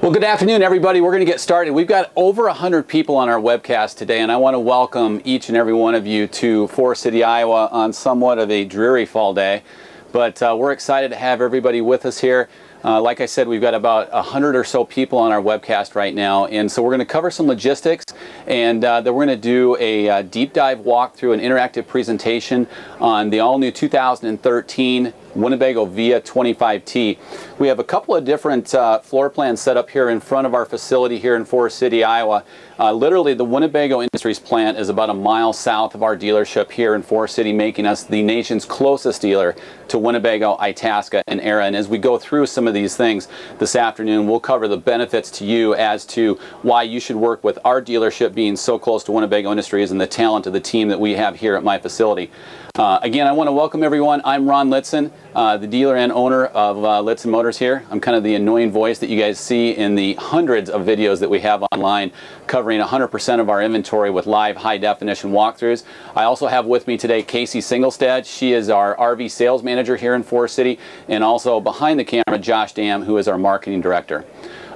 Well, good afternoon, everybody. We're going to get started. We've got over 100 people on our webcast today, and I want to welcome each and every one of you to Forest City, Iowa on somewhat of a dreary fall day. But we're excited to have everybody with us here. Like I said, we've got about 100 or so people on our webcast right now, and so we're going to cover some logistics, and then we're going to do a deep dive walkthrough, an interactive presentation on the all-new 2013 Winnebago Via 25T. We have a couple of different floor plans set up here in front of our facility here in Forest City, Iowa. Literally, the Winnebago Industries plant is about a mile south of our dealership here in Forest City, making us the nation's closest dealer to Winnebago, Itasca, and Era. And as we go through some of these things this afternoon, we'll cover the benefits to you as to why you should work with our dealership being so close to Winnebago Industries and the talent of the team that we have here at my facility. Again, I want to welcome everyone. I'm Ron Lichtsinn, the dealer and owner of Lichtsinn Motors here. I'm kind of the annoying voice that you guys see in the hundreds of videos that we have online covering 100% of our inventory with live high-definition walkthroughs. I also have with me today Casey Singlestad. She is our RV sales manager here in Forest City, and also behind the camera, Josh Dam, who is our marketing director.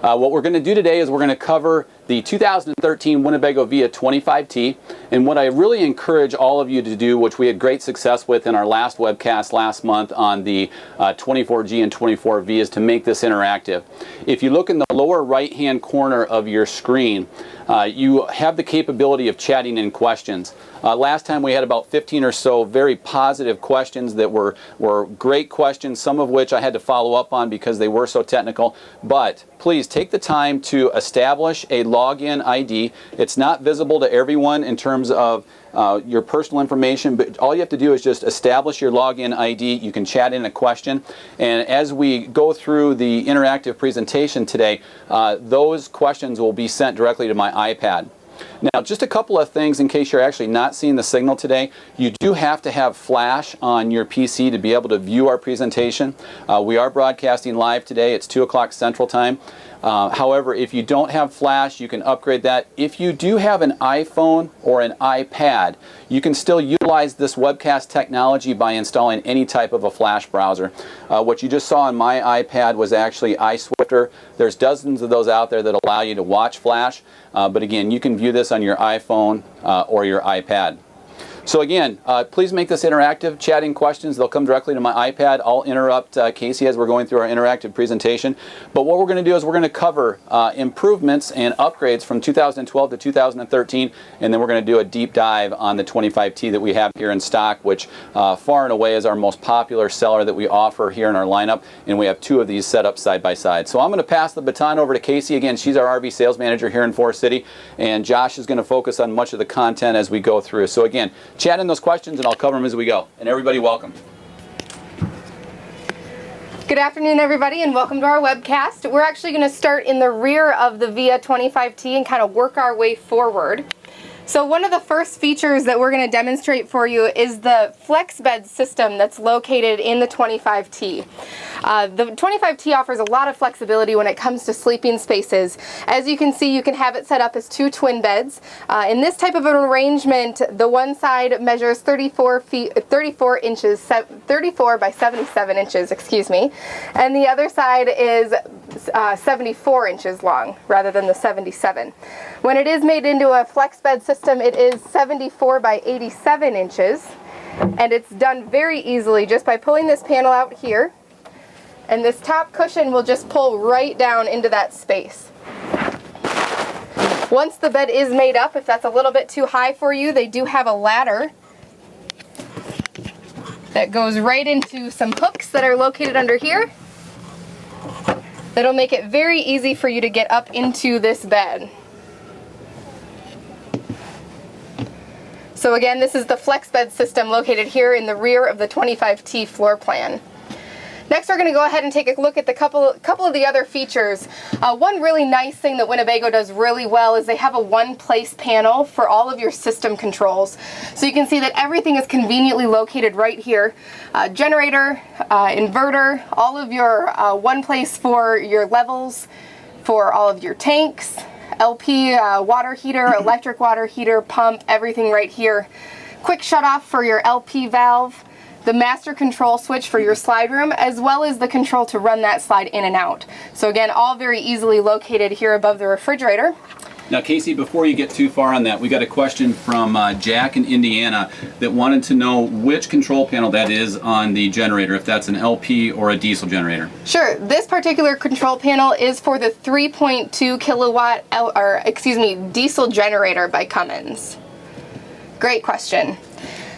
What we're going to do today is we're going to cover the 2013 Winnebago Via 25T, and what I really encourage all of you to do, which we had great success with in our last webcast last month on the 24G and 24V, is to make this interactive. If you look in the lower right hand corner of your screen, you have the capability of chatting in questions. Last time we had about 15 or so very positive questions that were great questions, some of which I had to follow up on because they were so technical. But please take the time to establish a login ID. It's not visible to everyone in terms of your personal information, but all you have to do is just establish your login ID. You can chat in a question, and as we go through the interactive presentation today, those questions will be sent directly to my iPad. Now, just a couple of things in case you're actually not seeing the signal today. You do have to have flash on your PC to be able to view our presentation. We are broadcasting live today. It's 2 o'clock Central Time. However, if you don't have flash, you can upgrade that. If you do have an iPhone or an iPad, you can still utilize this webcast technology by installing any type of a flash browser. What you just saw on my iPad was actually iSwifter. There's dozens of those out there that allow you to watch flash, but again, you can view this on your iPhone or your iPad. So again, please make this interactive. Chatting questions, they'll come directly to my iPad. I'll interrupt Casey as we're going through our interactive presentation. But what we're going to do is we're going to cover improvements and upgrades from 2012 to 2013, and then we're going to do a deep dive on the 25T that we have here in stock, which far and away is our most popular seller that we offer here in our lineup, and we have two of these set up side by side. So I'm going to pass the baton over to Casey. Again, she's our RV sales manager here in Forest City, and Josh is going to focus on much of the content as we go through. So again, chat in those questions and I'll cover them as we go. And everybody, welcome. Good afternoon, everybody, and welcome to our webcast. We're actually going to start in the rear of the Via 25T and kind of work our way forward. So one of the first features that we're going to demonstrate for you is the flex bed system that's located in the 25T. The 25T offers a lot of flexibility when it comes to sleeping spaces. As you can see, you can have it set up as two twin beds. In this type of an arrangement, the one side measures 34 by 77 inches, excuse me, and the other side is 74 inches long rather than the 77. When it is made into a flex bed system, it is 74 by 87 inches, and it's done very easily just by pulling this panel out here, and this top cushion will just pull right down into that space. Once the bed is made up, if that's a little bit too high for you, they do have a ladder that goes right into some hooks that are located under here. That'll make it very easy for you to get up into this bed. So again, this is the flex bed system located here in the rear of the 25T floor plan. Next, we're going to go ahead and take a look at the couple of the other features. One really nice thing that Winnebago does really well is they have a one-place panel for all of your system controls. So you can see that everything is conveniently located right here. Generator, inverter, all of your one place for your levels, for all of your tanks, LP water heater, electric water heater, pump, everything right here. Quick shut off for your LP valve. the master control switch for your slide room, as well as the control to run that slide in and out. So again, all very easily located here above the refrigerator. Now, Casey, before you get too far on that, we got a question from Jack in Indiana that wanted to know which control panel that is on the generator, if that's an LP or a diesel generator. Sure. This particular control panel is for the 3.2 kilowatt, diesel generator by Cummins. Great question.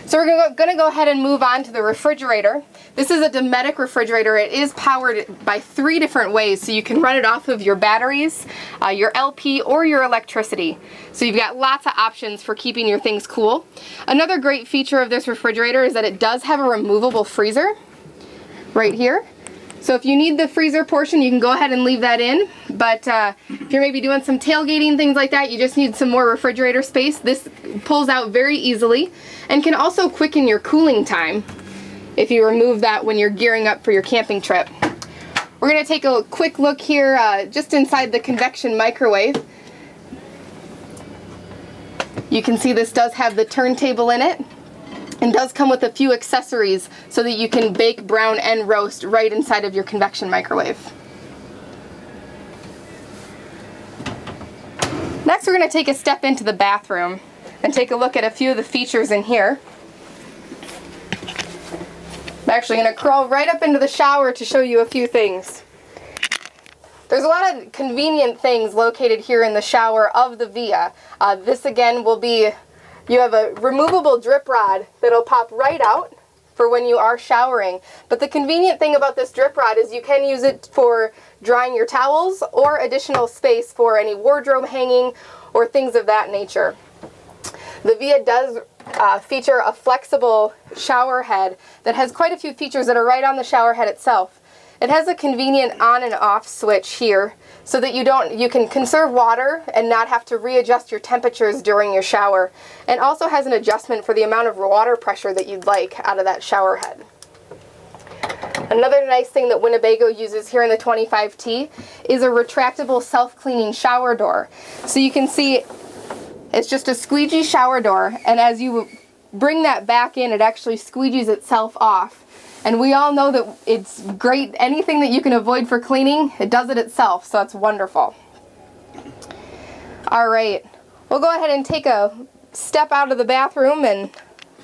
So we're going to go ahead and move on to the refrigerator. This is a Dometic refrigerator. It is powered by 3 different ways, so you can run it off of your batteries, your LP, or your electricity. So you've got lots of options for keeping your things cool. Another great feature of this refrigerator is that it does have a removable freezer right here. So if you need the freezer portion, you can go ahead and leave that in. But if you're maybe doing some tailgating, things like that, you just need some more refrigerator space. This pulls out very easily and can also quicken your cooling time if you remove that when you're gearing up for your camping trip. We're going to take a quick look here just inside the convection microwave. You can see this does have the turntable in it and does come with a few accessories so that you can bake, brown, and roast right inside of your convection microwave. Next, we're going to take a step into the bathroom and take a look at a few of the features in here. I'm actually going to crawl right up into the shower to show you a few things. There's a lot of convenient things located here in the shower of the Via. This again will be, you have a removable drip rod that'll pop right out for when you are showering. But the convenient thing about this drip rod is you can use it for drying your towels or additional space for any wardrobe hanging or things of that nature. The Via does feature a flexible shower head that has quite a few features that are right on the shower head itself. It has a convenient on and off switch here so that you can conserve water and not have to readjust your temperatures during your shower. And also has an adjustment for the amount of water pressure that you'd like out of that shower head. Another nice thing that Winnebago uses here in the 25T is a retractable self-cleaning shower door. So you can see it's just a squeegee shower door, and as you bring that back in, it actually squeegees itself off. And we all know that it's great. Anything that you can avoid for cleaning, it does it itself, so that's wonderful. All right, we'll go ahead and take a step out of the bathroom and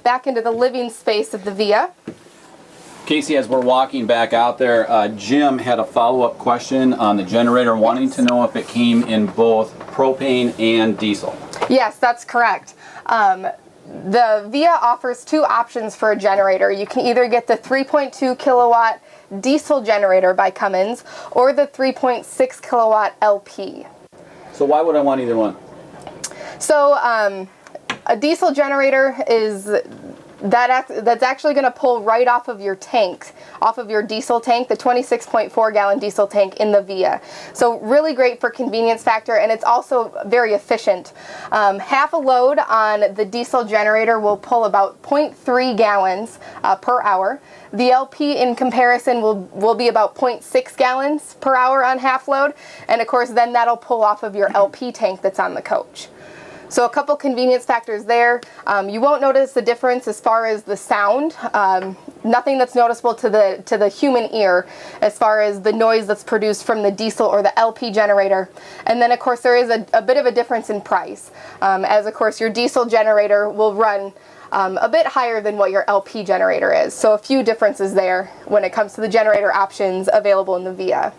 back into the living space of the Via. Casey, as we're walking back out there, Jim had a follow-up question on the generator, wanting to know if it came in both propane and diesel. Yes, that's correct. The Via offers 2 options for a generator. You can either get the 3.2 kilowatt diesel generator by Cummins or the 3.6 kilowatt LP. So why would I want either one? So a diesel generator is that's actually going to pull right off of your tank, off of your diesel tank, the 26.4 gallon diesel tank in the Via. So really great for convenience factor, and it's also very efficient. Half a load on the diesel generator will pull about 0.3 gallons per hour. The LP in comparison will be about 0.6 gallons per hour on half load, and of course then that'll pull off of your LP tank that's on the coach. So a couple convenience factors there. You won't notice the difference as far as the sound. Nothing that's noticeable to the human ear as far as the noise that's produced from the diesel or the LP generator. And then of course there is a bit of a difference in price, as of course your diesel generator will run a bit higher than what your LP generator is. So a few differences there when it comes to the generator options available in the Via.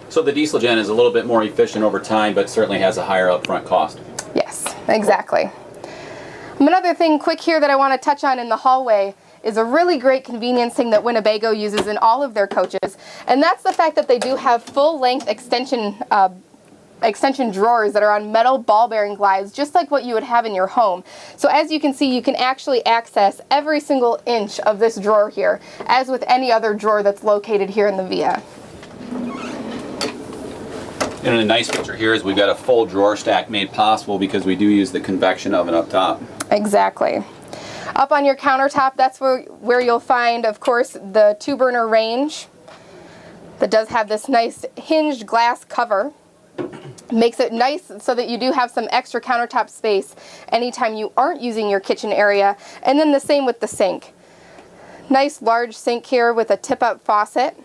So the diesel gen is a little bit more efficient over time, but certainly has a higher upfront cost. Yes, exactly. Another thing quick here that I want to touch on in the hallway is a really great convenience thing that Winnebago uses in all of their coaches, and that's the fact that they do have full-length extension drawers that are on metal ball bearing glides, just like what you would have in your home. So as you can see, you can actually access every single inch of this drawer here, as with any other drawer that's located here in the Via. And a nice feature here is we've got a full drawer stack made possible because we do use the convection oven up top. Exactly. Up on your countertop, that's where you'll find, of course, the 2-burner range that does have this nice hinged glass cover. Makes it nice so that you do have some extra countertop space anytime you aren't using your kitchen area, and then the same with the sink. Nice large sink here with a tip-up faucet.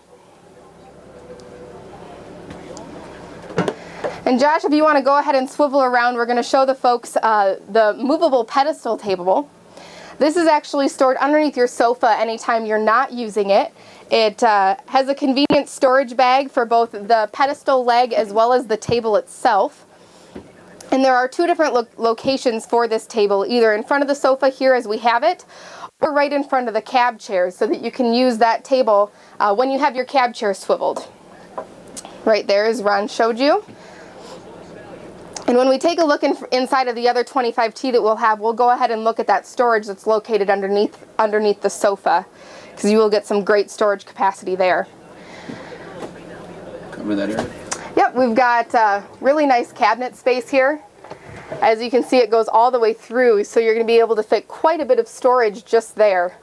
And Josh, if you want to go ahead and swivel around, we're going to show the folks the movable pedestal table. This is actually stored underneath your sofa anytime you're not using it. It has a convenient storage bag for both the pedestal leg as well as the table itself. And there are two different locations for this table, either in front of the sofa here as we have it, or right in front of the cab chairs, so that you can use that table when you have your cab chair swiveled. Right there, as Ron showed you. And when we take a look inside of the other 25T that we'll have, we'll go ahead and look at that storage that's located underneath the sofa, because you will get some great storage capacity there. Cover that area. Yep, we've got really nice cabinet space here. As you can see, it goes all the way through, so you're going to be able to fit quite a bit of storage just there.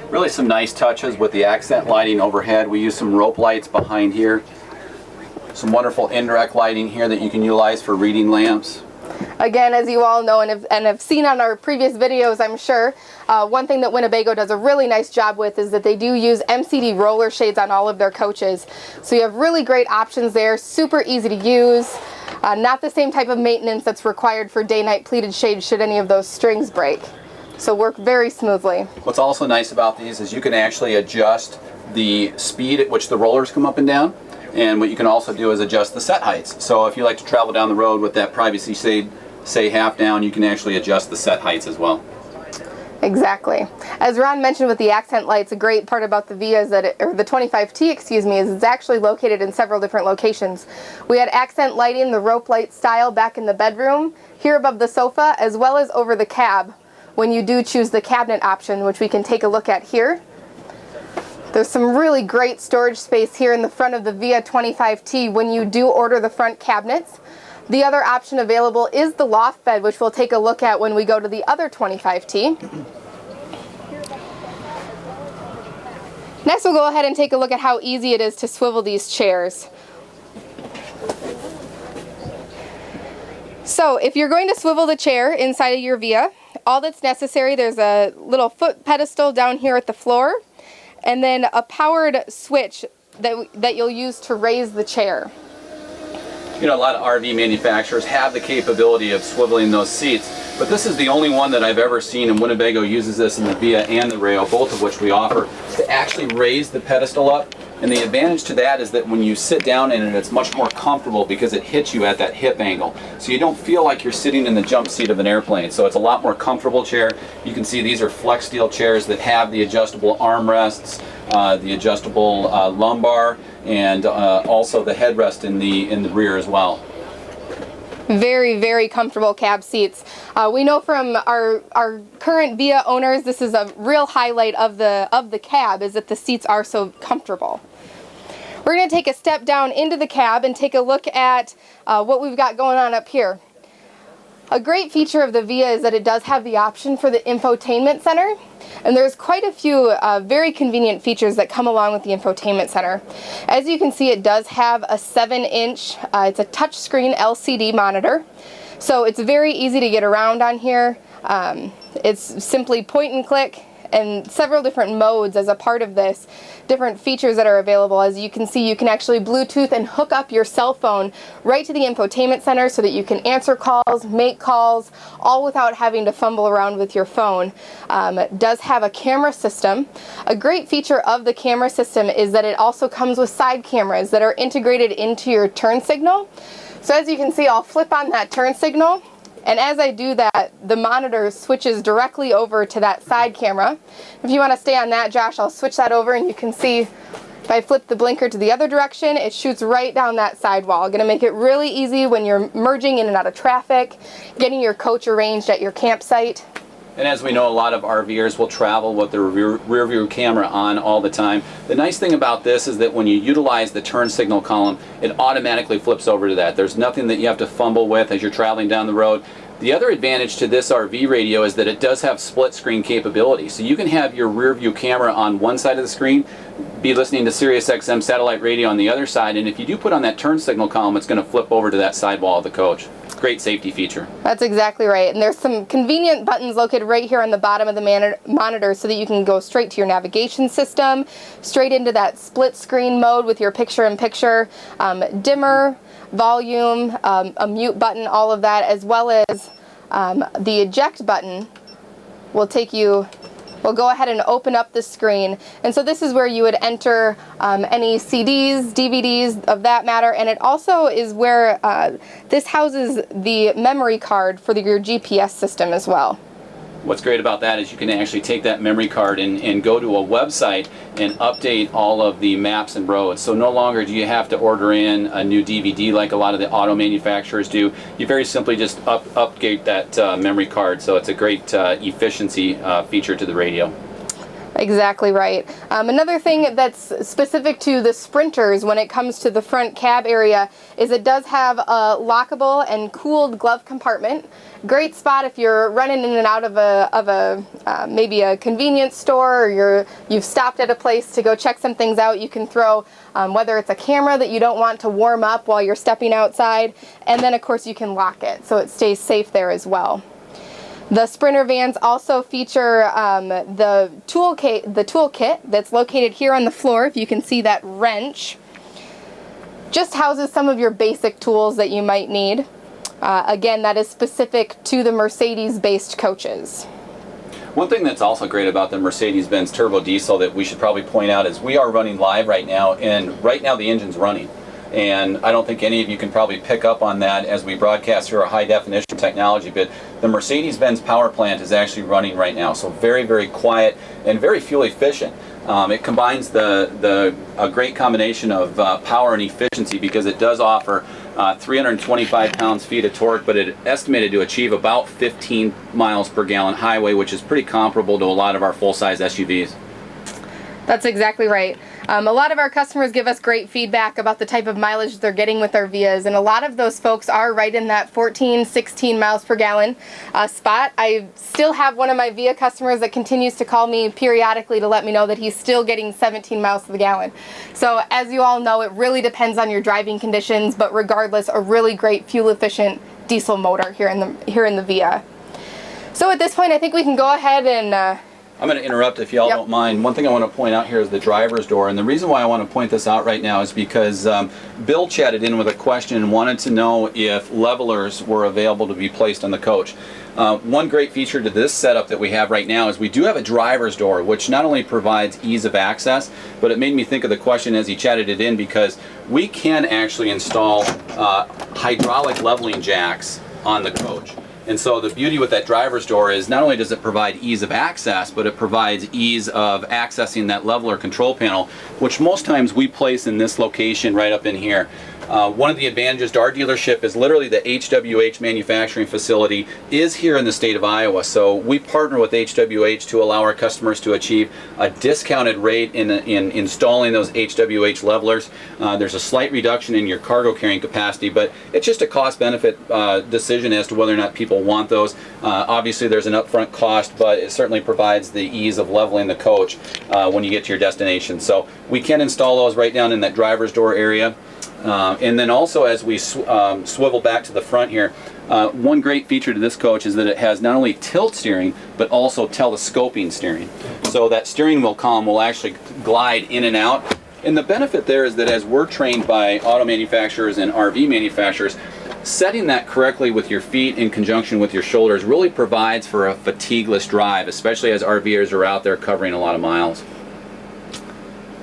Really some nice touches with the accent lighting overhead. We use some rope lights behind here. Some wonderful indirect lighting here that you can utilize for reading lamps. Again, as you all know and have seen on our previous videos, I'm sure, one thing that Winnebago does a really nice job with is that they do use MCD roller shades on all of their coaches. So you have really great options there, super easy to use, not the same type of maintenance that's required for day-night pleated shades should any of those strings break. So work very smoothly. What's also nice about these is you can actually adjust the speed at which the rollers come up and down. And what you can also do is adjust the set heights. So if you like to travel down the road with that privacy shade, say half down, you can actually adjust the set heights as well. Exactly. As Ron mentioned with the accent lights, a great part about the Via is that, or the 25T, excuse me, is it's actually located in several different locations. We had accent lighting, the rope light style, back in the bedroom, here above the sofa, as well as over the cab when you do choose the cabinet option, which we can take a look at here. There's some really great storage space here in the front of the Via 25T when you do order the front cabinets. The other option available is the loft bed, which we'll take a look at when we go to the other 25T. Next, we'll go ahead and take a look at how easy it is to swivel these chairs. So if you're going to swivel the chair inside of your Via, all that's necessary, there's a little foot pedestal down here at the floor, and then a powered switch that you'll use to raise the chair. You know, a lot of RV manufacturers have the capability of swiveling those seats, but this is the only one that I've ever seen, and Winnebago uses this in the Via and the Reyo, both of which we offer, to actually raise the pedestal up. And the advantage to that is that when you sit down in it, it's much more comfortable because it hits you at that hip angle. So you don't feel like you're sitting in the jump seat of an airplane. So it's a lot more comfortable chair. You can see these are flex steel chairs that have the adjustable armrests, the adjustable lumbar, and also the headrest in the rear as well. Very, very comfortable cab seats. We know from our current Via owners, this is a real highlight of the cab, is that the seats are so comfortable. We're going to take a step down into the cab and take a look at what we've got going on up here. A great feature of the Via is that it does have the option for the Infotainment Center, and there's quite a few very convenient features that come along with the Infotainment Center. As you can see, it does have a 7-inch, it's a touchscreen LCD monitor, so it's very easy to get around on here. It's simply point and click, and several different modes as a part of this, different features that are available. As you can see, you can actually Bluetooth and hook up your cell phone right to the Infotainment Center so that you can answer calls, make calls, all without having to fumble around with your phone. It does have a camera system. A great feature of the camera system is that it also comes with side cameras that are integrated into your turn signal. So as you can see, I'll flip on that turn signal, and as I do that, the monitor switches directly over to that side camera. If you want to stay on that, Josh, I'll switch that over, and you can see if I flip the blinker to the other direction, it shoots right down that sidewall. Going to make it really easy when you're merging in and out of traffic, getting your coach arranged at your campsite. And as we know, a lot of RVers will travel with their rear view camera on all the time. The nice thing about this is that when you utilize the turn signal column, it automatically flips over to that. There's nothing that you have to fumble with as you're traveling down the road. The other advantage to this RV radio is that it does have split screen capability. So you can have your rear view camera on one side of the screen, be listening to Sirius XM satellite radio on the other side, and if you do put on that turn signal column, it's going to flip over to that sidewall of the coach. Great safety feature. That's exactly right. And there's some convenient buttons located right here on the bottom of the monitor so that you can go straight to your navigation system, straight into that split screen mode with your picture-in-picture, dimmer, volume, a mute button, all of that, as well as the eject button will go ahead and open up the screen. And so this is where you would enter any CDs, DVDs of that matter, and it also is where this houses the memory card for your GPS system as well. What's great about that is you can actually take that memory card and go to a website and update all of the maps and roads. So no longer do you have to order in a new DVD like a lot of the auto manufacturers do. You very simply just update that memory card. So it's a great efficiency feature to the radio. Exactly right. Another thing that's specific to the Sprinters when it comes to the front cab area is it does have a lockable and cooled glove compartment. Great spot if you're running in and out of maybe a convenience store, or you've stopped at a place to go check some things out. You can throw whether it's a camera that you don't want to warm up while you're stepping outside, and then of course you can lock it so it stays safe there as well. The Sprinter vans also feature the toolkit that's located here on the floor. If you can see that wrench, just houses some of your basic tools that you might need. Again, that is specific to the Mercedes-based coaches. One thing that's also great about the Mercedes-Benz turbo diesel that we should probably point out is we are running live right now, and right now the engine's running. And I don't think any of you can probably pick up on that as we broadcast through our high definition technology, but the Mercedes-Benz power plant is actually running right now. So very, very quiet and very fuel efficient. It combines a great combination of power and efficiency because it does offer 325 pounds-feet of torque, but it's estimated to achieve about 15 miles per gallon highway, which is pretty comparable to a lot of our full-size SUVs. That's exactly right. A lot of our customers give us great feedback about the type of mileage they're getting with their Vias, and a lot of those folks are right in that 14, 16 miles per gallon spot. I still have one of my Via customers that continues to call me periodically to let me know that he's still getting 17 miles to the gallon. So as you all know, it really depends on your driving conditions, but regardless, a really great fuel efficient diesel motor here in the Via. So at this point, I think we can go ahead and I'm going to interrupt if y'all don't mind. One thing I want to point out here is the driver's door, and the reason why I want to point this out right now is because Bill chatted in with a question and wanted to know if levelers were available to be placed on the coach. One great feature to this setup that we have right now is we do have a driver's door, which not only provides ease of access, but it made me think of the question as he chatted it in, because we can actually install hydraulic leveling jacks on the coach. And so the beauty with that driver's door is not only does it provide ease of access, but it provides ease of accessing that leveler control panel, which most times we place in this location right up in here. One of the advantages to our dealership is literally the HWH manufacturing facility is here in the state of Iowa. So we partner with HWH to allow our customers to achieve a discounted rate in installing those HWH levelers. There's a slight reduction in your cargo carrying capacity, but it's just a cost-benefit decision as to whether or not people want those. Obviously there's an upfront cost, but it certainly provides the ease of leveling the coach when you get to your destination. So we can install those right down in that driver's door area. And then also as we swivel back to the front here, one great feature to this coach is that it has not only tilt steering, but also telescoping steering. So that steering wheel column will actually glide in and out. And the benefit there is that as we're trained by auto manufacturers and RV manufacturers, setting that correctly with your feet in conjunction with your shoulders really provides for a fatigueless drive, especially as RVers are out there covering a lot of miles.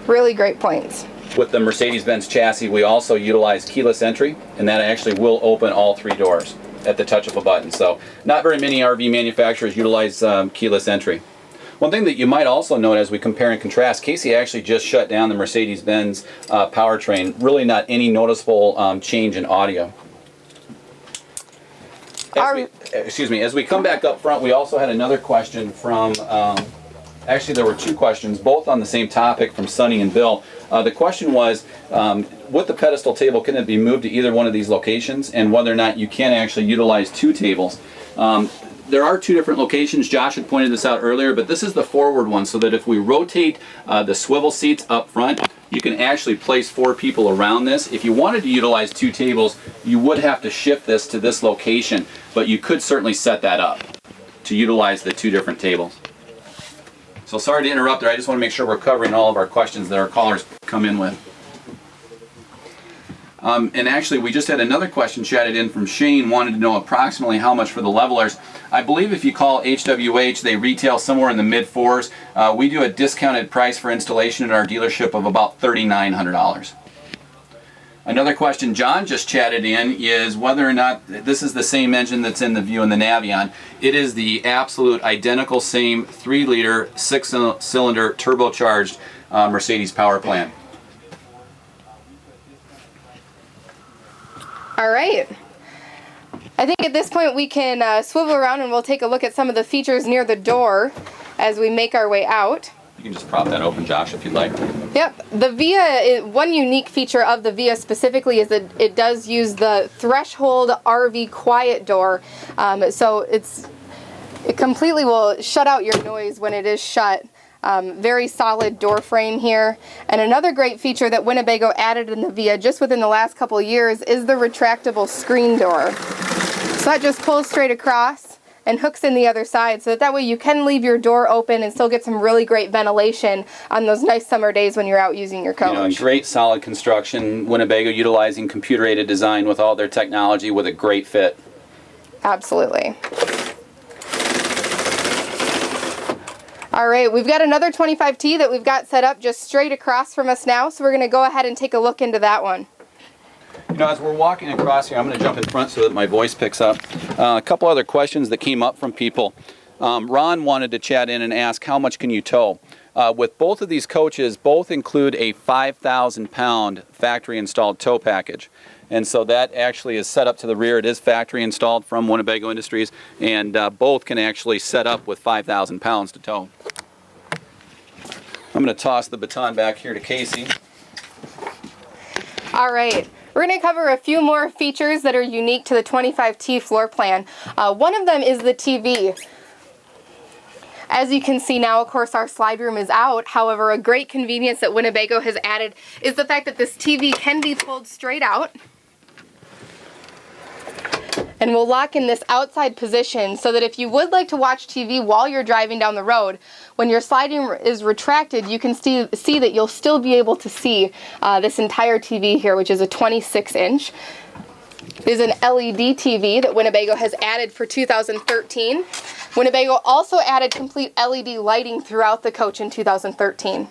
Really great points. With the Mercedes-Benz chassis, we also utilize keyless entry, and that actually will open all three doors at the touch of a button. So not very many RV manufacturers utilize keyless entry. One thing that you might also note as we compare and contrast, Casey actually just shut down the Mercedes-Benz powertrain. Really not any noticeable change in audio. As we come back up front, we also had another question from, actually there were two questions, both on the same topic from Sonny and Bill. The question was, with the pedestal table, can it be moved to either one of these locations, and whether or not you can actually utilize two tables. there are two different locations. Josh had pointed this out earlier, but this is the forward one, so that if we rotate the swivel seats up front, you can actually place 4 people around this. If you wanted to utilize 2 tables, you would have to shift this to this location, but you could certainly set that up to utilize the 2 different tables. So sorry to interrupt there, I just want to make sure we're covering all of our questions that our callers come in with. And actually, we just had another question chatted in from Shane, wanted to know approximately how much for the levelers. I believe if you call HWH, they retail somewhere in the mid-4s. We do a discounted price for installation at our dealership of about $3,900. Another question John just chatted in is whether or not this is the same engine that's in the View and the Navion. It is the absolute identical same 3-liter, 6-cylinder turbocharged Mercedes power plant. All right. I think at this point we can swivel around and we'll take a look at some of the features near the door as we make our way out. You can just prop that open, Josh, if you'd like. Yep. The Via, one unique feature of the Via specifically is that it does use the threshold RV quiet door. So it completely will shut out your noise when it is shut. Very solid door frame here. And another great feature that Winnebago added in the Via just within the last couple of years is the retractable screen door. So that just pulls straight across and hooks in the other side, so that way you can leave your door open and still get some really great ventilation on those nice summer days when you're out using your coach. You know, great solid construction. Winnebago utilizing computer-aided design with all their technology with a great fit. Absolutely. All right, we've got another 25T that we've got set up just straight across from us now, so we're going to go ahead and take a look into that one. You know, as we're walking across here, I'm going to jump in front so that my voice picks up. A couple other questions that came up from people. Ron wanted to chat in and ask, how much can you tow? With both of these coaches, both include a 5,000-pound factory-installed tow package. And so that actually is set up to the rear. It is factory installed from Winnebago Industries, and both can actually set up with 5,000 pounds to tow. I'm going to toss the baton back here to Casey. All right. We're going to cover a few more features that are unique to the 25T floor plan. One of them is the TV. As you can see now, of course, our slide room is out. However, a great convenience that Winnebago has added is the fact that this TV can be pulled straight out and will lock in this outside position, so that if you would like to watch TV while you're driving down the road, when your sliding is retracted, you can see that you'll still be able to see this entire TV here, which is a 26-inch. It is an LED TV that Winnebago has added for 2013. Winnebago also added complete LED lighting throughout the coach in 2013.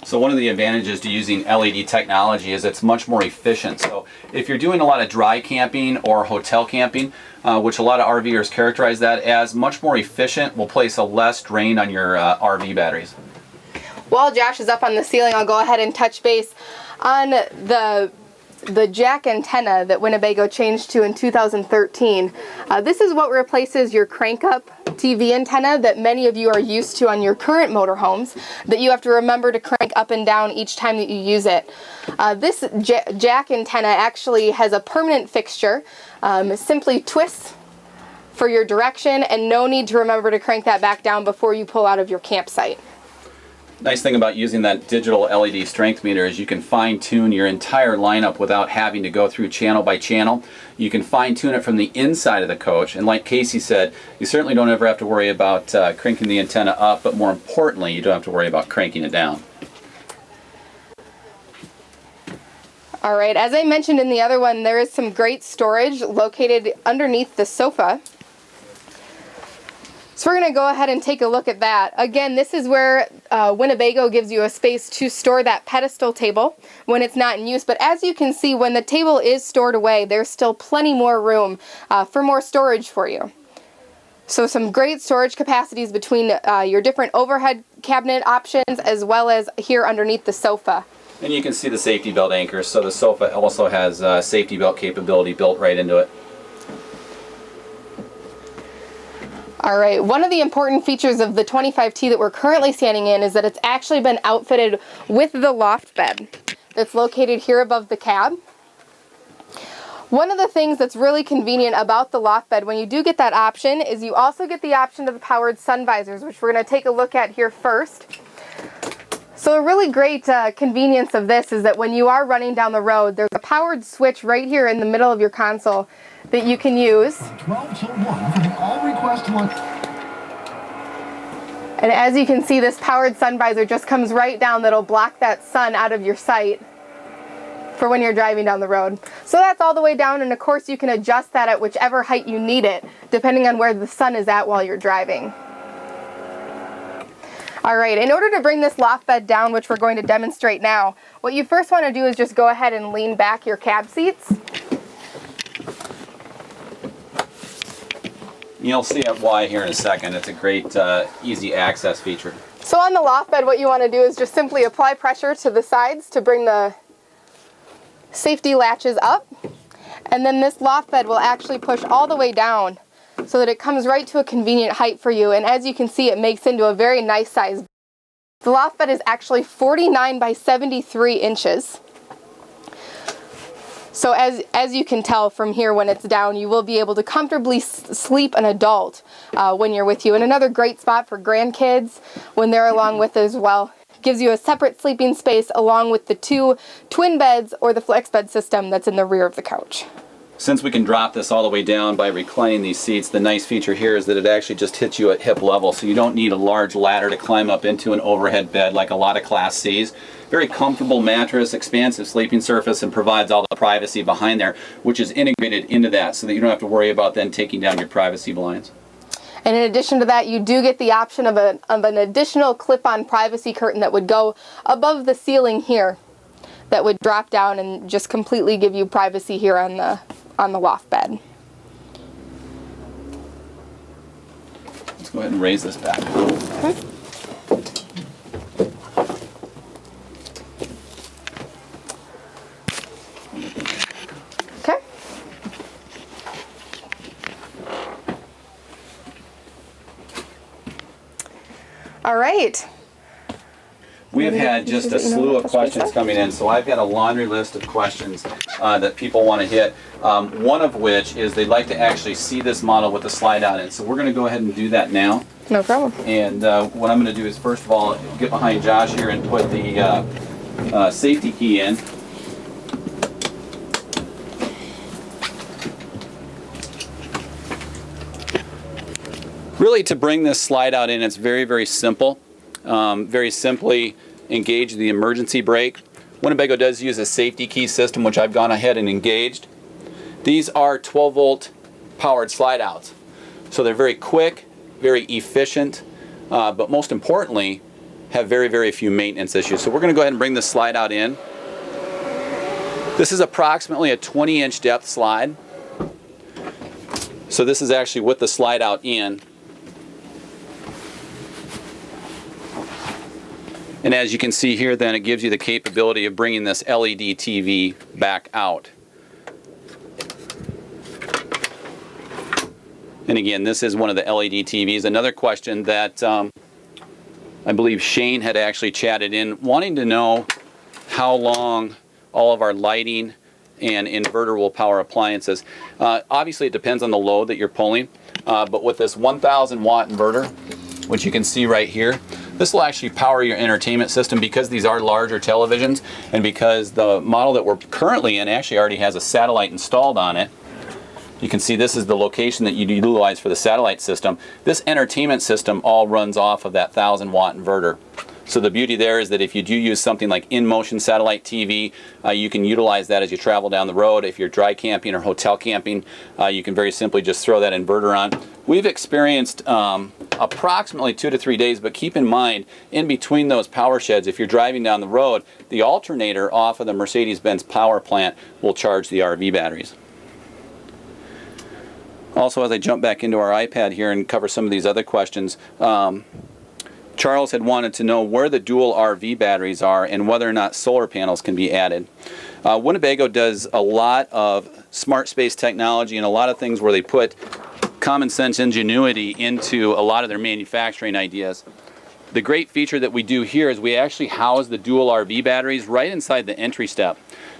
So one of the advantages to using LED technology is it's much more efficient. So if you're doing a lot of dry camping or hotel camping, which a lot of RVers characterize that as much more efficient, will place a less drain on your RV batteries. While Josh is up on the ceiling, I'll go ahead and touch base on the jack antenna that Winnebago changed to in 2013. This is what replaces your crank-up TV antenna that many of you are used to on your current motorhomes, that you have to remember to crank up and down each time that you use it. This jack antenna actually has a permanent fixture. Simply twists for your direction, and no need to remember to crank that back down before you pull out of your campsite. Nice thing about using that digital LED strength meter is you can fine-tune your entire lineup without having to go through channel by channel. You can fine-tune it from the inside of the coach, and like Casey said, you certainly don't ever have to worry about cranking the antenna up, but more importantly, you don't have to worry about cranking it down. All right, as I mentioned in the other one, there is some great storage located underneath the sofa. So we're going to go ahead and take a look at that. Again, this is where Winnebago gives you a space to store that pedestal table when it's not in use. But as you can see, when the table is stored away, there's still plenty more room for more storage for you. So some great storage capacities between your different overhead cabinet options as well as here underneath the sofa. And you can see the safety belt anchors, so the sofa also has safety belt capability built right into it. All right, one of the important features of the 25T that we're currently standing in is that it's actually been outfitted with the loft bed that's located here above the cab. One of the things that's really convenient about the loft bed when you do get that option is you also get the option of the powered sun visors, which we're going to take a look at here first. So a really great convenience of this is that when you are running down the road, there's a powered switch right here in the middle of your console that you can use. 12 till 1 for the all request one. And as you can see, this powered sun visor just comes right down that'll block that sun out of your sight for when you're driving down the road. So that's all the way down, and of course you can adjust that at whichever height you need it, depending on where the sun is at while you're driving. All right, in order to bring this loft bed down, which we're going to demonstrate now, what you first want to do is just go ahead and lean back your cab seats. You'll see why here in a second. It's a great, easy access feature. So on the loft bed, what you want to do is just simply apply pressure to the sides to bring the safety latches up, and then this loft bed will actually push all the way down so that it comes right to a convenient height for you, and as you can see, it makes into a very nice size. The loft bed is actually 49 by 73 inches. So as you can tell from here, when it's down, you will be able to comfortably sleep an adult when you're with you. And another great spot for grandkids when they're along with as well. Gives you a separate sleeping space along with the 2 twin beds or the flex bed system that's in the rear of the couch. Since we can drop this all the way down by reclining these seats, the nice feature here is that it actually just hits you at hip level, so you don't need a large ladder to climb up into an overhead bed like a lot of Class Cs. Very comfortable mattress, expansive sleeping surface, and provides all the privacy behind there, which is integrated into that so that you don't have to worry about then taking down your privacy blinds. And in addition to that, you do get the option of an additional clip-on privacy curtain that would go above the ceiling here, that would drop down and just completely give you privacy here on the loft bed. Let's go ahead and raise this back. Okay. Okay. All right. We have had just a slew of questions coming in, so I've got a laundry list of questions that people want to hit. One of which is they'd like to actually see this model with the slide out in. So we're going to go ahead and do that now. No problem. And what I'm going to do is first of all get behind Josh here and put the safety key in. Really, to bring this slide out in, it's very, very simple. Very simply engage the emergency brake. Winnebago does use a safety key system, which I've gone ahead and engaged. These are 12-volt powered slide outs. So they're very quick, very efficient, but most importantly, have very, very few maintenance issues. So we're going to go ahead and bring this slide out in. This is approximately a 20-inch depth slide. So this is actually with the slide out in. And as you can see here, then it gives you the capability of bringing this LED TV back out. And again, this is one of the LED TVs. Another question that I believe Shane had actually chatted in, wanting to know how long all of our lighting and inverter will power appliances. Obviously, it depends on the load that you're pulling, but with this 1,000 watt inverter, which you can see right here, this will actually power your entertainment system because these are larger televisions, and because the model that we're currently in actually already has a satellite installed on it. You can see this is the location that you utilize for the satellite system. This entertainment system all runs off of that 1,000 watt inverter. So the beauty there is that if you do use something like in-motion satellite TV, you can utilize that as you travel down the road. If you're dry camping or hotel camping, you can very simply just throw that inverter on. We've experienced approximately 2 to 3 days, but keep in mind, in between those power sheds, if you're driving down the road, the alternator off of the Mercedes-Benz power plant will charge the RV batteries. Also, as I jump back into our iPad here and cover some of these other questions, Charles had wanted to know where the dual RV batteries are and whether or not solar panels can be added. Winnebago does a lot of smart space technology and a lot of things where they put common sense ingenuity into a lot of their manufacturing ideas. The great feature that we do here is we actually house the dual RV batteries right inside the entry step.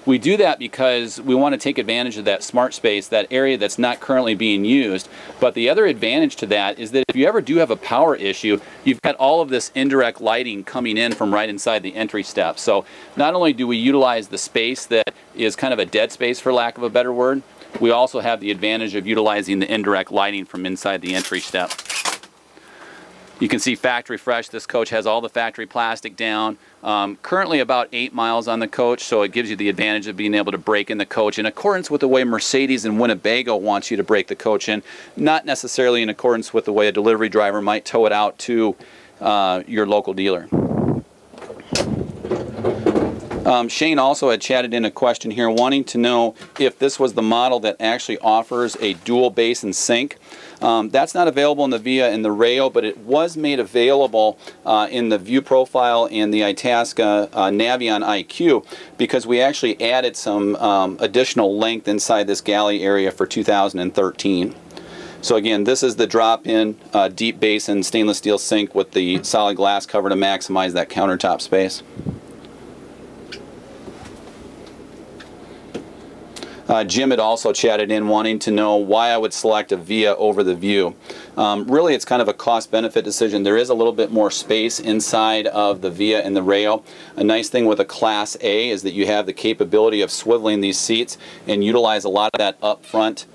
We do that because we want to take advantage of that smart space, that area that's not currently being used. But the other advantage to that is that if you ever do have a power issue, you've got all of this indirect lighting coming in from right inside the entry step. So not only do we utilize the space that is kind of a dead space, for lack of a better word, we also have the advantage of utilizing the indirect lighting from inside the entry step. You can see factory fresh. This coach has all the factory plastic down. Currently about 8 miles on the coach, so it gives you the advantage of being able to brake in the coach in accordance with the way Mercedes and Winnebago wants you to brake the coach in, not necessarily in accordance with the way a delivery driver might tow it out to your local dealer. Shane also had chatted in a question here wanting to know if this was the model that actually offers a dual basin sink. That's not available in the Via and the Reyo, but it was made available in the View Profile and the Itasca Navion IQ, because we actually added some additional length inside this galley area for 2013. So again, this is the drop-in deep basin stainless steel sink with the solid glass cover to maximize that countertop space. Jim had also chatted in wanting to know why I would select a Via over the View. Really, it's kind of a cost-benefit decision. There is a little bit more space inside of the Via and the Reyo. A nice thing with a Class A is that you have the capability of swiveling these seats and utilize a lot of that up-front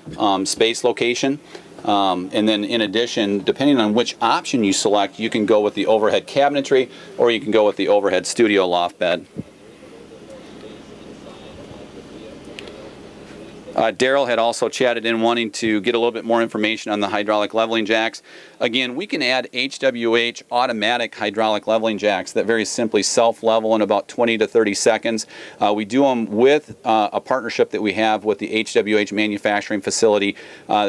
space location. And then in addition, depending on which option you select, you can go with the overhead cabinetry or you can go with the overhead studio loft bed. Daryl had also chatted in wanting to get a little bit more information on the hydraulic leveling jacks. Again, we can add HWH automatic hydraulic leveling jacks that very simply self-level in about 20 to 30 seconds. We do them with a partnership that we have with the HWH manufacturing facility,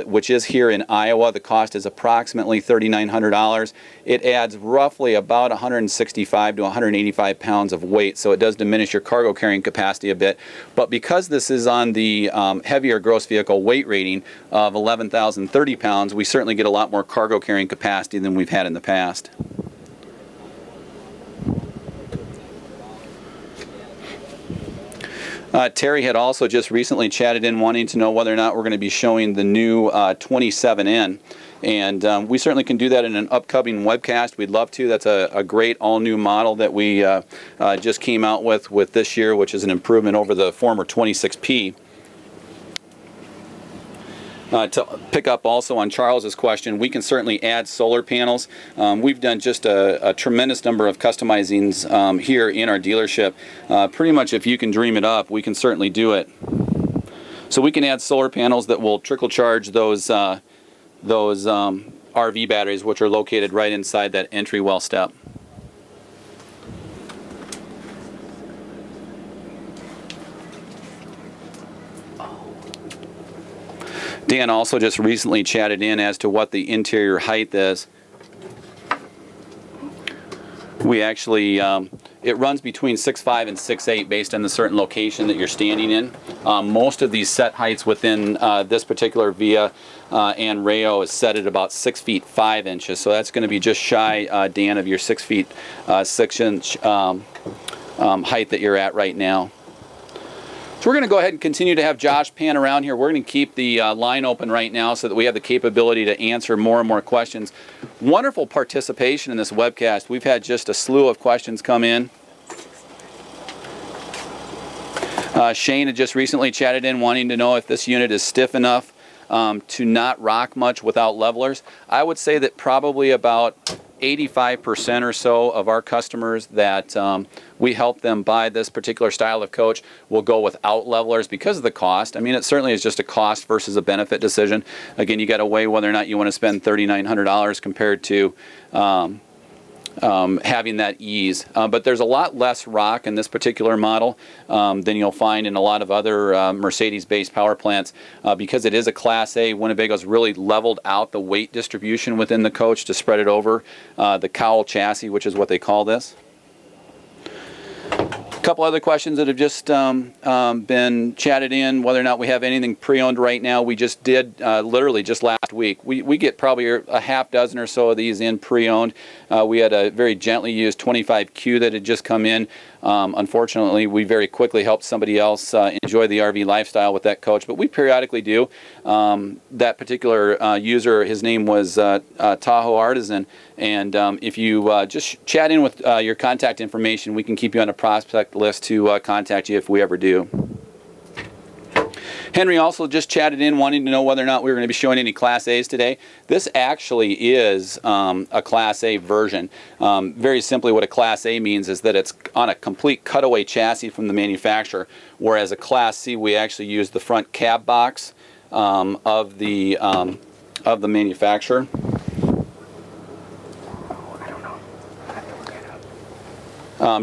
which is here in Iowa. The cost is approximately $3,900. It adds roughly about 165 to 185 pounds of weight, so it does diminish your cargo carrying capacity a bit. But because this is on the heavier gross vehicle weight rating of 11,030 pounds, we certainly get a lot more cargo carrying capacity than we've had in the past. Terry had also just recently chatted in wanting to know whether or not we're going to be showing the new 27N. And we certainly can do that in an upcoming webcast. We'd love to. That's a great all-new model that we just came out with this year, which is an improvement over the former 26P. To pick up also on Charles's question, we can certainly add solar panels. We've done just a tremendous number of customizings here in our dealership. Pretty much if you can dream it up, we can certainly do it. So we can add solar panels that will trickle charge those RV batteries, which are located right inside that entry well step. Dan also just recently chatted in as to what the interior height is. We actually, it runs between 6'5" and 6'8" based on the certain location that you're standing in. Most of these set heights within this particular Via and Reyo is set at about 6 feet 5 inches. So that's going to be just shy, Dan, of your 6 feet 6 inch height that you're at right now. So we're going to go ahead and continue to have Josh pan around here. We're going to keep the line open right now so that we have the capability to answer more and more questions. Wonderful participation in this webcast. We've had just a slew of questions come in. Shane had just recently chatted in wanting to know if this unit is stiff enough to not rock much without levelers. I would say that probably about 85% or so of our customers that we help them buy this particular style of coach will go without levelers because of the cost. I mean, it certainly is just a cost versus a benefit decision. Again, you got to weigh whether or not you want to spend $3,900 compared to having that ease. But there's a lot less rock in this particular model than you'll find in a lot of other Mercedes-based power plants because it is a Class A. Winnebago's really leveled out the weight distribution within the coach to spread it over the cowl chassis, which is what they call this. A couple other questions that have just been chatted in, whether or not we have anything pre-owned right now. We just did literally just last week. We get probably a half dozen or so of these in pre-owned. We had a very gently used 25Q that had just come in. Unfortunately, we very quickly helped somebody else enjoy the RV lifestyle with that coach, but we periodically do. That particular user, his name was Tahoe Artisan, and if you just chat in with your contact information, we can keep you on a prospect list to contact you if we ever do. Henry also just chatted in wanting to know whether or not we were going to be showing any Class A's today. This actually is a Class A version. Very simply, what a Class A means is that it's on a complete cutaway chassis from the manufacturer, whereas a Class C, we actually use the front cab box of the manufacturer.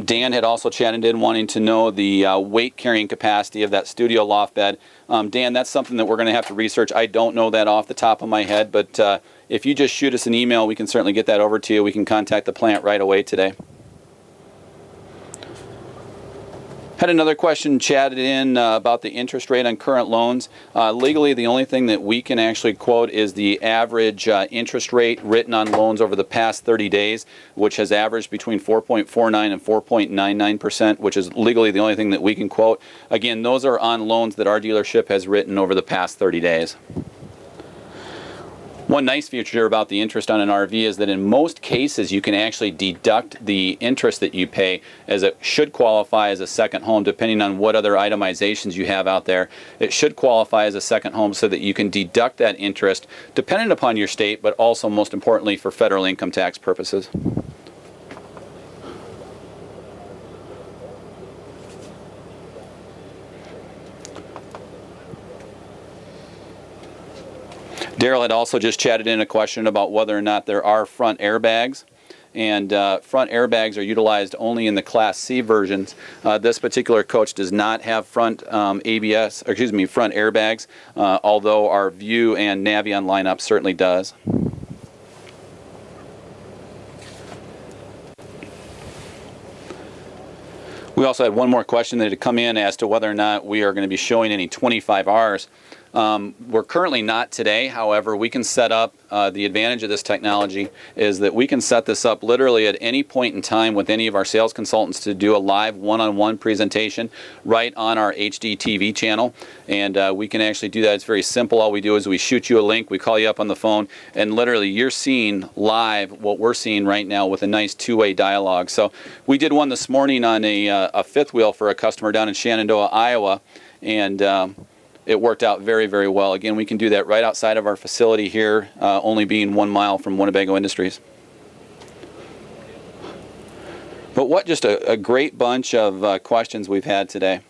Dan had also chatted in wanting to know the weight carrying capacity of that studio loft bed. Dan, that's something that we're going to have to research. I don't know that off the top of my head, but if you just shoot us an email, we can certainly get that over to you. We can contact the plant right away today. Had another question chatted in about the interest rate on current loans. Legally, the only thing that we can actually quote is the average interest rate written on loans over the past 30 days, which has averaged between 4.49 and 4.99%, which is legally the only thing that we can quote. Again, those are on loans that our dealership has written over the past 30 days. One nice feature about the interest on an RV is that in most cases you can actually deduct the interest that you pay, as it should qualify as a second home depending on what other itemizations you have out there. It should qualify as a second home so that you can deduct that interest dependent upon your state, but also most importantly for federal income tax purposes. Daryl had also just chatted in a question about whether or not there are front airbags. And front airbags are utilized only in the Class C versions. This particular coach does not have front front airbags, although our View and Navion lineup certainly does. We also had one more question that had come in as to whether or not we are going to be showing any 25Rs. We're currently not today. However, we can set up, the advantage of this technology is that we can set this up literally at any point in time with any of our sales consultants to do a live one-on-one presentation right on our HD TV channel. And we can actually do that. It's very simple. All we do is we shoot you a link, we call you up on the phone, and literally you're seeing live what we're seeing right now with a nice two-way dialogue. So we did one this morning on a fifth wheel for a customer down in Shenandoah, Iowa, and it worked out very, very well. Again, we can do that right outside of our facility here, only being 1 mile from Winnebago Industries. But what just a great bunch of questions we've had today.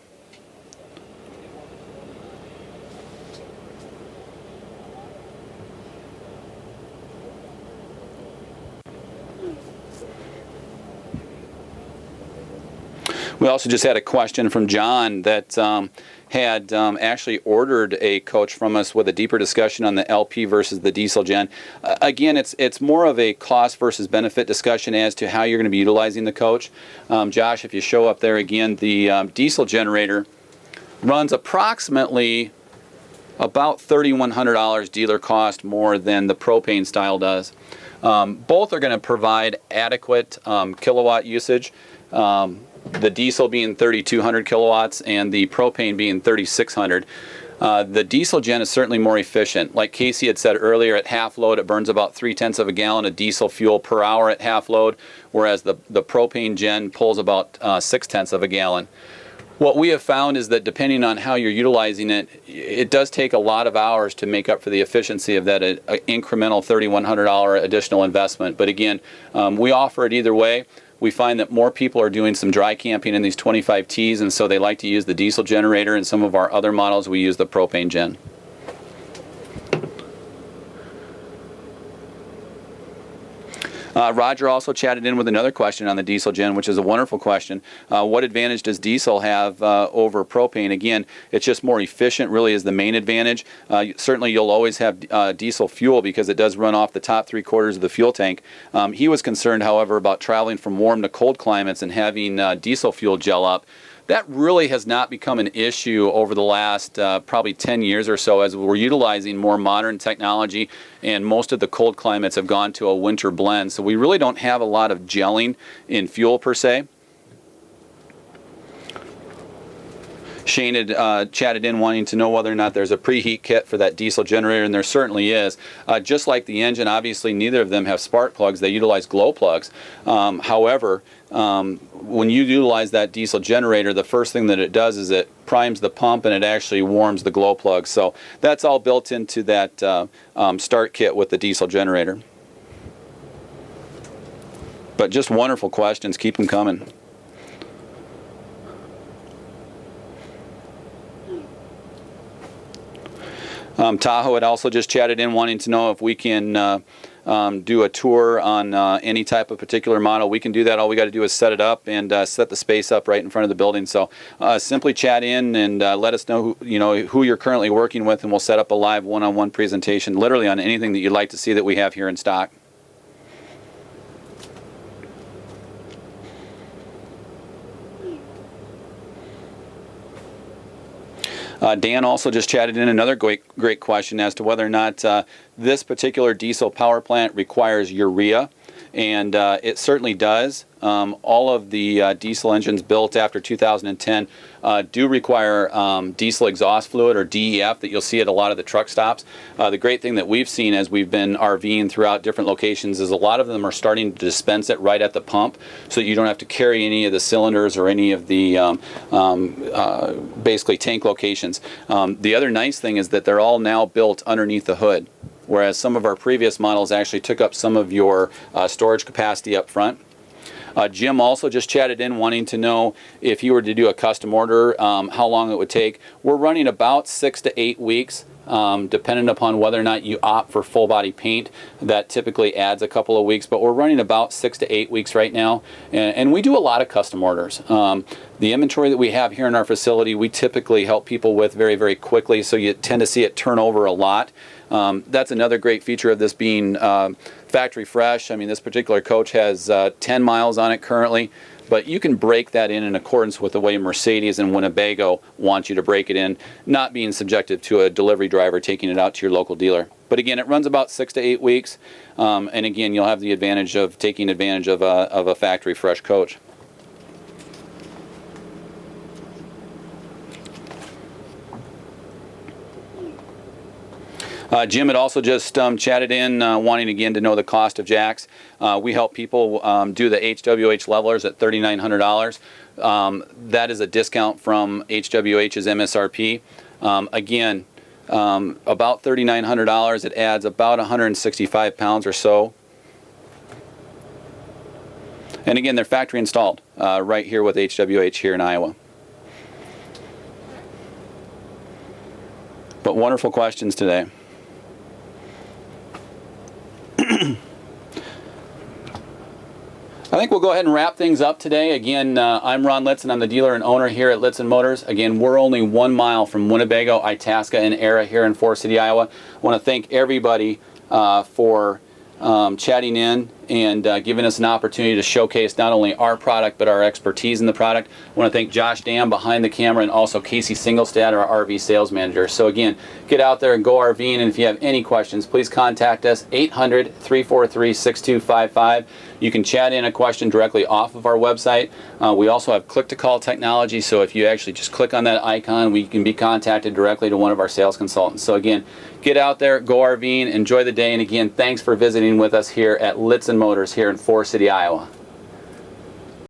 We also just had a question from John that had actually ordered a coach from us with a deeper discussion on the LP versus the diesel gen. Again, it's more of a cost versus benefit discussion as to how you're going to be utilizing the coach. Josh, if you show up there again, the diesel generator runs approximately about $3,100 dealer cost more than the propane style does. Both are going to provide adequate kilowatt usage. The diesel being 3,200 kilowatts and the propane being 3,600. The diesel gen is certainly more efficient. Like Casey had said earlier, at half load it burns about 0.3 of a gallon of diesel fuel per hour at half load, whereas the propane gen pulls about 0.6 of a gallon. What we have found is that depending on how you're utilizing it, it does take a lot of hours to make up for the efficiency of that incremental $3,100 additional investment. But again, we offer it either way. We find that more people are doing some dry camping in these 25Ts, and so they like to use the diesel generator. In some of our other models, we use the propane gen. Roger also chatted in with another question on the diesel gen, which is a wonderful question. What advantage does diesel have over propane? Again, it's just more efficient, really, is the main advantage. Certainly, you'll always have diesel fuel because it does run off the top 3/4 of the fuel tank. He was concerned, however, about traveling from warm to cold climates and having diesel fuel gel up. That really has not become an issue over the last probably 10 years or so, as we're utilizing more modern technology, and most of the cold climates have gone to a winter blend. So we really don't have a lot of gelling in fuel per se. Shane had chatted in wanting to know whether or not there's a preheat kit for that diesel generator, and there certainly is. Just like the engine, obviously neither of them have spark plugs. They utilize glow plugs. However, when you utilize that diesel generator, the first thing that it does is it primes the pump and it actually warms the glow plug. So that's all built into that start kit with the diesel generator. But just wonderful questions. Keep them coming. Tahoe had also just chatted in wanting to know if we can do a tour on any type of particular model. We can do that. All we got to do is set it up and set the space up right in front of the building. So simply chat in and let us know who you're currently working with, and we'll set up a live one-on-one presentation literally on anything that you'd like to see that we have here in stock. Dan also just chatted in another great question as to whether or not this particular diesel power plant requires urea, and it certainly does. All of the diesel engines built after 2010 do require diesel exhaust fluid, or DEF, that you'll see at a lot of the truck stops. The great thing that we've seen as we've been RVing throughout different locations is a lot of them are starting to dispense it right at the pump, so that you don't have to carry any of the cylinders or any of the basically tank locations. The other nice thing is that they're all now built underneath the hood, whereas some of our previous models actually took up some of your storage capacity up front. Jim also just chatted in wanting to know if you were to do a custom order, how long it would take. We're running about 6 to 8 weeks, depending upon whether or not you opt for full body paint. That typically adds a couple of weeks, but we're running about 6 to 8 weeks right now, and we do a lot of custom orders. The inventory that we have here in our facility, we typically help people with very, very quickly, so you tend to see it turn over a lot. That's another great feature of this being factory fresh. I mean, this particular coach has 10 miles on it currently, but you can break that in accordance with the way Mercedes and Winnebago want you to break it in, not being subjective to a delivery driver taking it out to your local dealer. But again, it runs about 6 to 8 weeks, and again, you'll have the advantage of taking advantage of a factory fresh coach. Jim had also just chatted in wanting again to know the cost of jacks. We help people do the HWH levelers at $3,900. That is a discount from HWH's MSRP. Again, about $3,900. It adds about 165 pounds or so. And again, they're factory installed right here with HWH here in Iowa. But wonderful questions today. I think we'll go ahead and wrap things up today. Again, I'm Ron Litzen. I'm the dealer and owner here at Litzen Motors. Again, we're only 1 mile from Winnebago, Itasca, and Era here in Forest City, Iowa. I want to thank everybody for chatting in and giving us an opportunity to showcase not only our product but our expertise in the product. I want to thank Josh Dam behind the camera, and also Casey Singlestad, our RV sales manager. So again, get out there and go RVing, and if you have any questions, please contact us, 800-343-6255. You can chat in a question directly off of our website. We also have click-to-call technology, so if you actually just click on that icon, we can be contacted directly to one of our sales consultants. So again, get out there, go RVing, enjoy the day, and again, thanks for visiting with us here at Litzen Motors here in Forest City, Iowa.